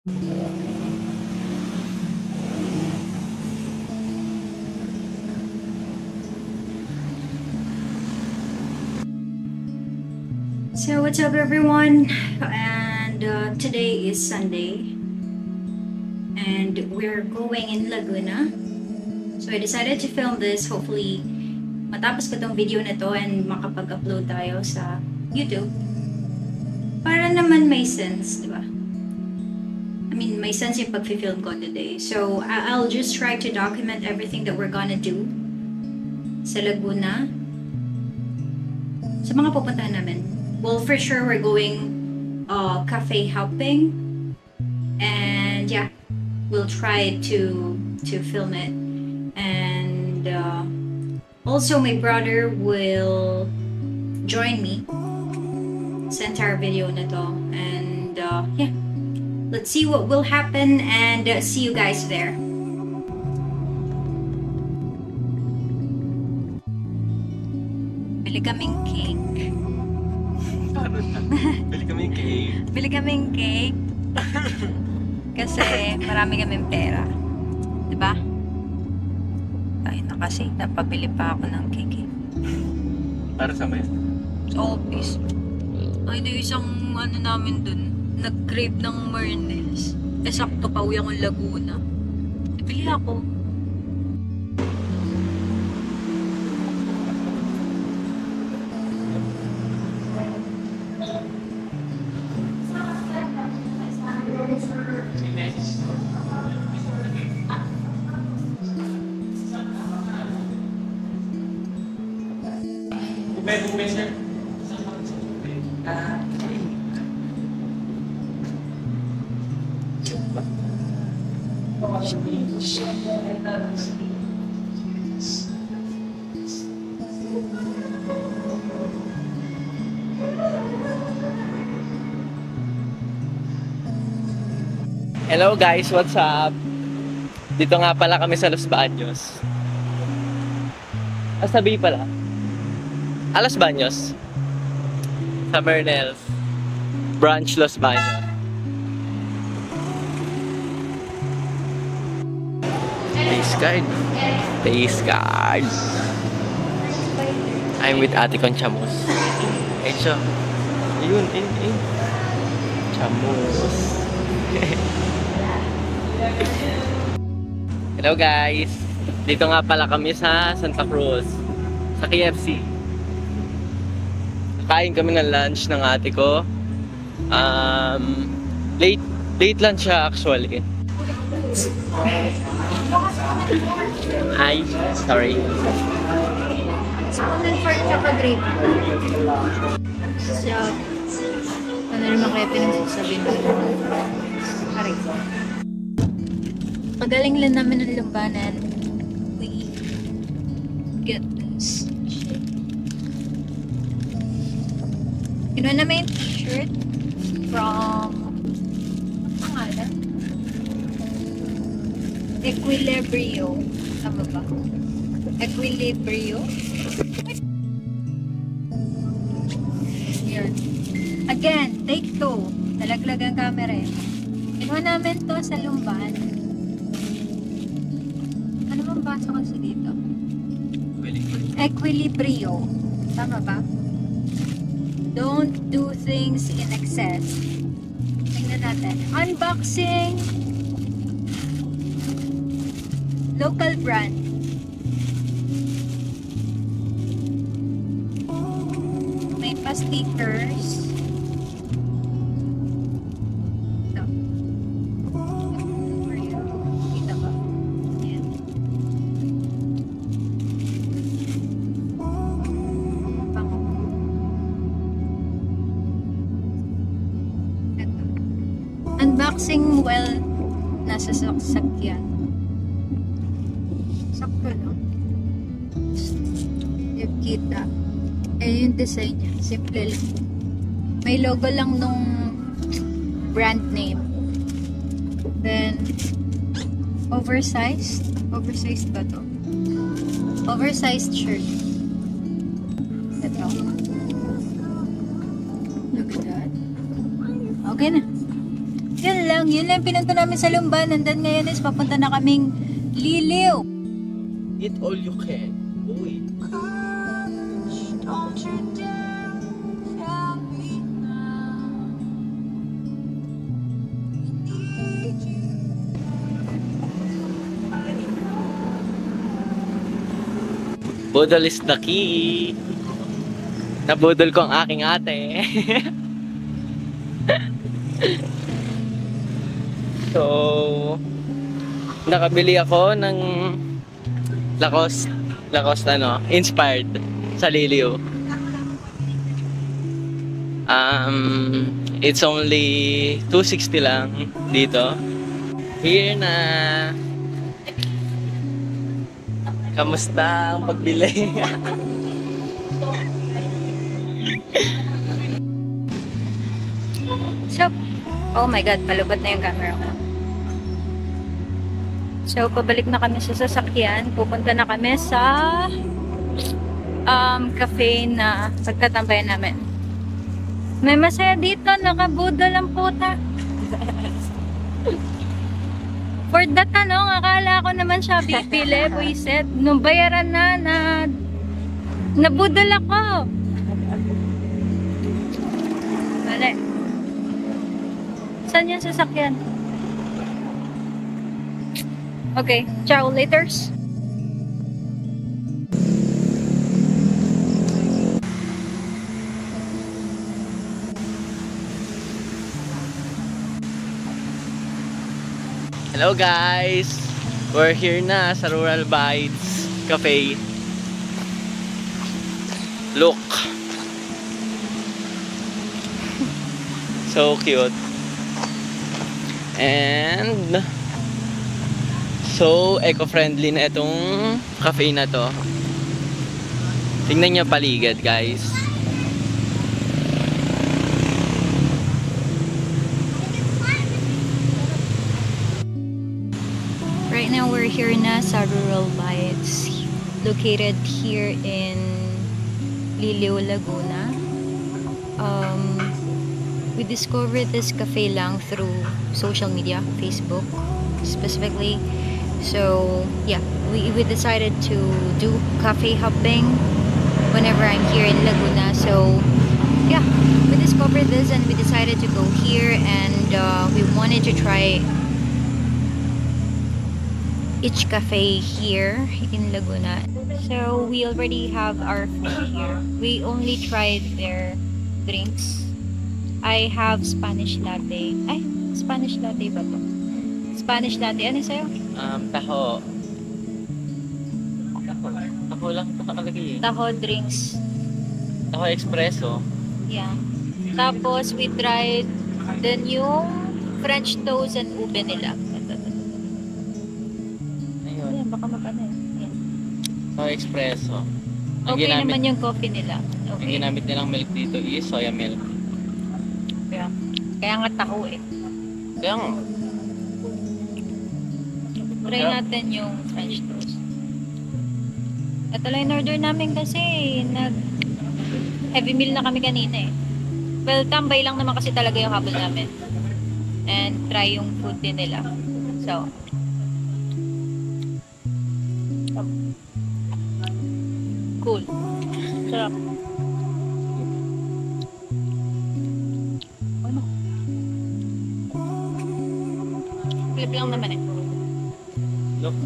So what's up everyone, and today is Sunday and we're going in Laguna. So I decided to film this. Hopefully matapos ko tong video na to and makapag-upload tayo sa YouTube para naman may sense, diba? I mean, may sense yung pag-film ko today. So I'll just try to document everything that we're gonna do sa Laguna, sa mga pupuntahan namin. Well, for sure we're going cafe hopping, and yeah, we'll try to film it. And also my brother will join me sa entire video na to. And yeah, let's see what will happen, and see you guys there. Bili kaming cake. Bili kaming cake. Bili kaming cake. Kasi marami kaming pera. Diba? Ay na kasi, napabili pa ako ng cake. Para sa may? Sa office. Ay, na isang ano namin dun, nag-crave ng Mernels. Eh, sakto pauwi akong Laguna. Bili ako. Sir. Hello guys, what's up? Dito nga pala kami sa Los Baños. Sabi pala. Los Baños. Sa Mernels. Branch Los Baños. Face card. Face card. I'm with Ate Conchamos. Eh siya. Ayun, Chamos. Hello guys. Dito nga pala kami sa Santa Cruz. Sa KFC. Kain kami ng lunch ng ate ko. Late lunch siya actually. Hi, sorry. Spoon and fork tsaka grape. So, ano rin mga kaya pinagsasabihin ko. Aray. Magaling lang namin ng lumbanan. We get this. Kinuha na may t-shirt from pangalan? Equilibrio. Tama ba? Equilibrio? Yan. Again, take 2. Nalaglag ang camera eh. Kinuha namin to sa Lumban. Ano bang basa ko sa dito? Equilibrio. Tama ba? Don't do things in excess. Tingnan natin. Unboxing. Local brand. May pa stickers. Ito. Kita ba? Ayan. Unboxing well nasa sakyan. Sakto lang. Yung kita. Eh yung design niya. Simple lang. May logo lang nung brand name. Then oversized. Oversized ba to? Oversized shirt. Ito. Look at that. Okay na. Yun lang. Yun lang pinunta namin sa Lumban. And then ngayon is papunta na kaming Liliw. Eat all you can. Uy. Budol is the key. Nabudol ko ang aking ate. So, nakabili ako ng Lacoste inspired sa Liliw. It's only 260 lang dito. Here na. Kamusta ang pagbili? So, oh my God, palubot na yung camera ko. So, pabalik na kami sa sasakyan. Pupunta na kami sa cafe na pagtatambayan namin. May masaya dito, nakabudol ang puta. For that, akala ko naman siya pipili, buisit. Nung bayaran na, nabudol ako. Mali. Saan yung sasakyan? Okay, ciao, laters. Hello guys! We're here na sa Rural Bites Cafe. Look! So cute. And so eco-friendly na itong cafe na to. Tingnan niyo paligid guys. Right now we're here na sa Rural Bites, located here in Liliw, Laguna. We discovered this cafe lang through social media, Facebook specifically. So yeah, we decided to do cafe hopping whenever I'm here in Laguna. So yeah, we discovered this and we decided to go here, and we wanted to try each cafe here in Laguna. So we already have our food here. We only tried their drinks. I have Spanish latte. Ay, Spanish latte ba to? Spanish latte. Ano sa'yo? Taho. Taho lang ito nakalagay eh. Taho drinks. Taho espresso. Yeah. Tapos we tried the new French toast and ube nila. Ayan, baka mag-ano eh. Ayan. Taho espresso. Okay naman yung coffee nila. Ang Okay. ginamit nilang milk dito is soya milk. Yeah. Kaya nga taho eh. Kaya nga. Try natin yung French toast. Ito lang in order namin kasi heavy meal na kami kanina eh. Well, tambay lang naman kasi talaga yung habol namin. And try yung food din nila. So, cool. Sarap. Ano? Flip lang naman eh. Look.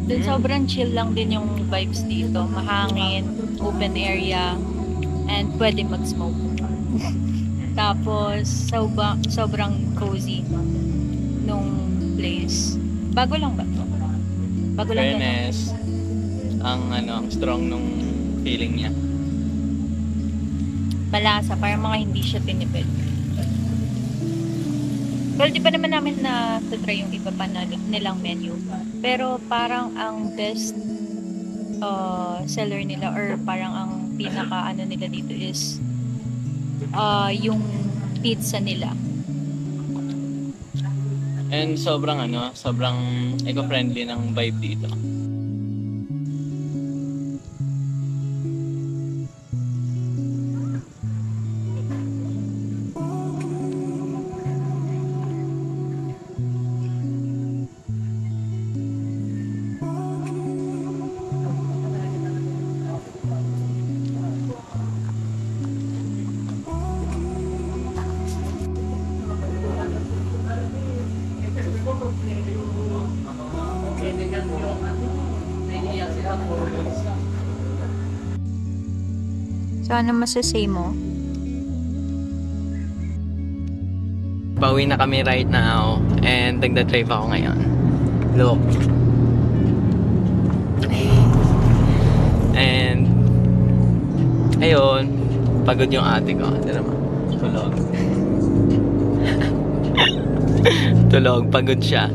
Dun sobrang chill lang din yung vibes dito. Mahangin, open area, and pwede mag-smoke. Tapos, sobrang cozy nung place. Bago lang ba? Bago lang ba? Fairness. Ang strong nung feeling niya. Malasa, parang mga hindi siya tinipid. Well, di pa naman namin na try yung iba pa nilang menu. Pero parang ang best seller nila, or parang ang pinaka nila dito is yung pizza nila. And sobrang eco-friendly ng vibe dito. So, ano masasay mo? Pauwi na kami right now and nagda-drive ako ngayon. Look. And ayun, pagod yung ate ko. Hindi naman. Tulog. Tulog, pagod siya.